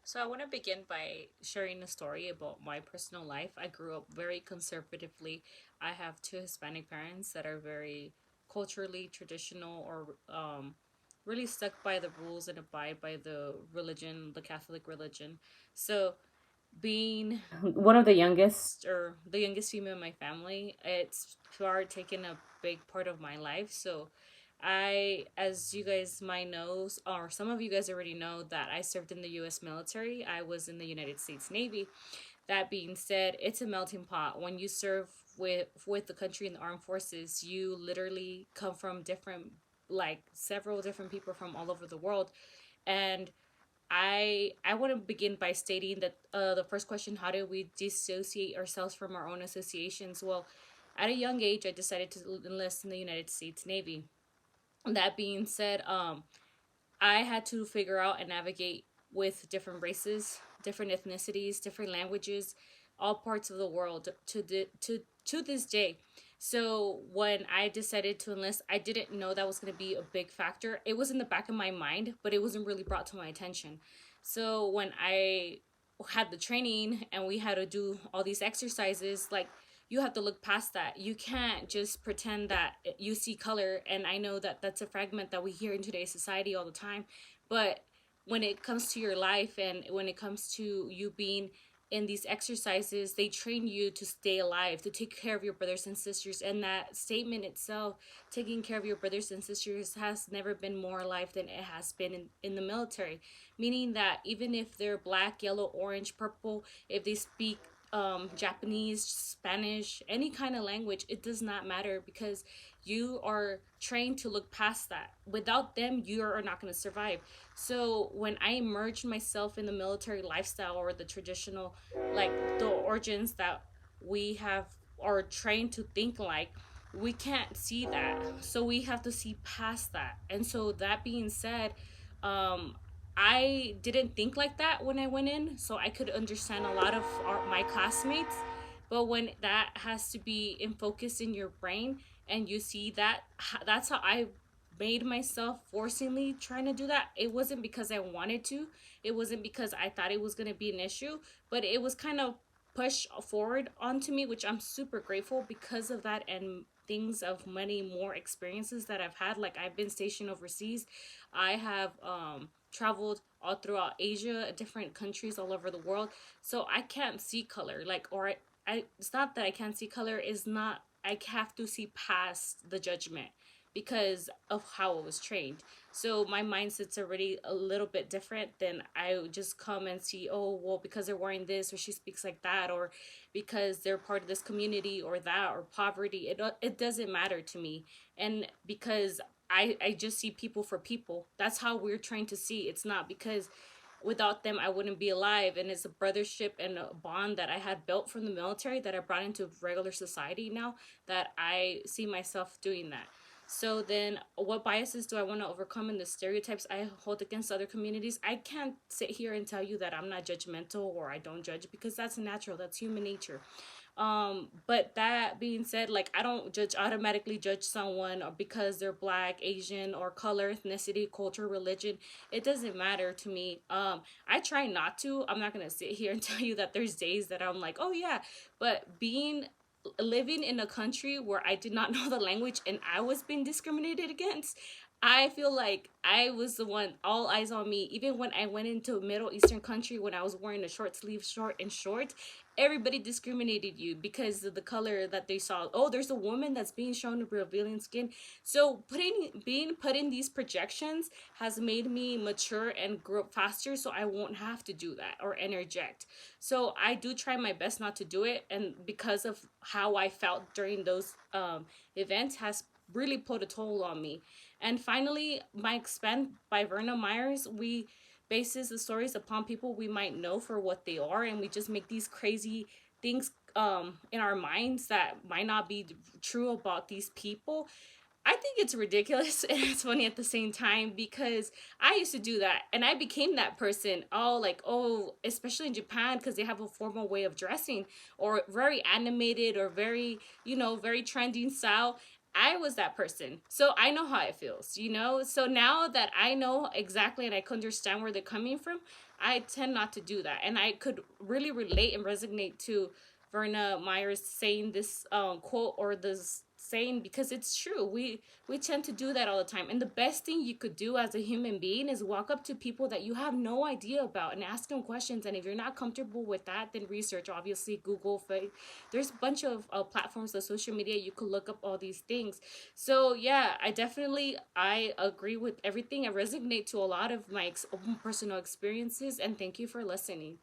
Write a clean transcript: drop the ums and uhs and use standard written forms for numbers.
So I want to begin by sharing a story about my personal life. I grew up very conservatively. I have two Hispanic parents that are very culturally traditional or really stuck by the rules and abide by the religion, the Catholic religion. So being one of the youngest or the youngest female in my family, it's far taken a big part of my life. So as you guys might know, or some of you guys already know, that I served in the US military. I was in the United States Navy. That being said, it's a melting pot. When you serve with the country in the armed forces, you literally come from different, like several different people from all over the world. And I want to begin by stating that the first question, how do we dissociate ourselves from our own associations? Well, at a young age, I decided to enlist in the United States Navy. That being said, I had to figure out and navigate with different races, different ethnicities, different languages, all parts of the world to this day. So when I decided to enlist, I didn't know that was going to be a big factor. It was in the back of my mind, but it wasn't really brought to my attention. So when I had the training and we had to do all these exercises, like, you have to look past that. You can't just pretend that you see color. And I know that that's a fragment that we hear in today's society all the time. But when it comes to your life and when it comes to you being in these exercises, they train you to stay alive, to take care of your brothers and sisters. And that statement itself, taking care of your brothers and sisters, has never been more alive than it has been in the military. Meaning that even if they're black, yellow, orange, purple, if they speak Japanese, Spanish, any kind of language, it does not matter, because you are trained to look past that. Without them, you are not going to survive. So when I immersed myself in the military lifestyle, or the traditional, like the origins that we have are trained to think like, we can't see that. So we have to see past that. And so that being said, um, I didn't think like that when I went in, so I could understand a lot of my classmates. But when that has to be in focus in your brain, and you see that, that's how I made myself forcingly trying to do that. It wasn't because I wanted to, it wasn't because I thought it was going to be an issue, but it was kind of pushed forward onto me, which I'm super grateful because of that. And things of many more experiences that I've had, like I've been stationed overseas. I have traveled all throughout Asia, different countries all over the world. So I can't see color, like, or it's not that I can't see color, is not, I have to see past the judgment because of how I was trained. So my mindset's already a little bit different than I would just come and see, oh, well, because they're wearing this, or she speaks like that, or because they're part of this community, or that, or poverty. It doesn't matter to me. And because I just see people for people. That's how we're trained to see. It's not because without them I wouldn't be alive. And it's a brothership and a bond that I had built from the military that I brought into regular society now, that I see myself doing that. So then, what biases do I want to overcome in the stereotypes I hold against other communities? I can't sit here and tell you that I'm not judgmental or I don't judge, because that's natural, that's human nature. But that being said, like, I don't judge automatically judge someone or because they're black, Asian, or color, ethnicity, culture, religion. It doesn't matter to me. I try not to. I'm not gonna sit here and tell you that there's days that I'm like, oh yeah. But being living in a country where I did not know the language and I was being discriminated against, I feel like I was the one, all eyes on me. Even when I went into a Middle Eastern country, when I was wearing a short sleeve short and short, everybody discriminated you because of the color that they saw. Oh, there's a woman that's being shown revealing skin. So being put in these projections has made me mature and grow up faster, so I won't have to do that or interject. So I do try my best not to do it, and because of how I felt during those events has really put a toll on me. And finally, my expand by Verna Myers, we bases the stories upon people we might know for what they are, and we just make these crazy things in our minds that might not be true about these people. I think it's ridiculous and it's funny at the same time, because I used to do that and I became that person. Oh, like, oh, especially in Japan, because they have a formal way of dressing, or very animated, or very, very trending style. I was that person. So I know how it feels, you know? So now that I know exactly and I can understand where they're coming from, I tend not to do that. And I could really relate and resonate to Verna Myers saying this quote or this saying, because it's true. We tend to do that all the time. And the best thing you could do as a human being is walk up to people that you have no idea about and ask them questions. And if you're not comfortable with that, then research, obviously Google, there's a bunch of platforms of social media you could look up all these things. So yeah, I agree with everything. I resonate to a lot of my own personal experiences, and thank you for listening.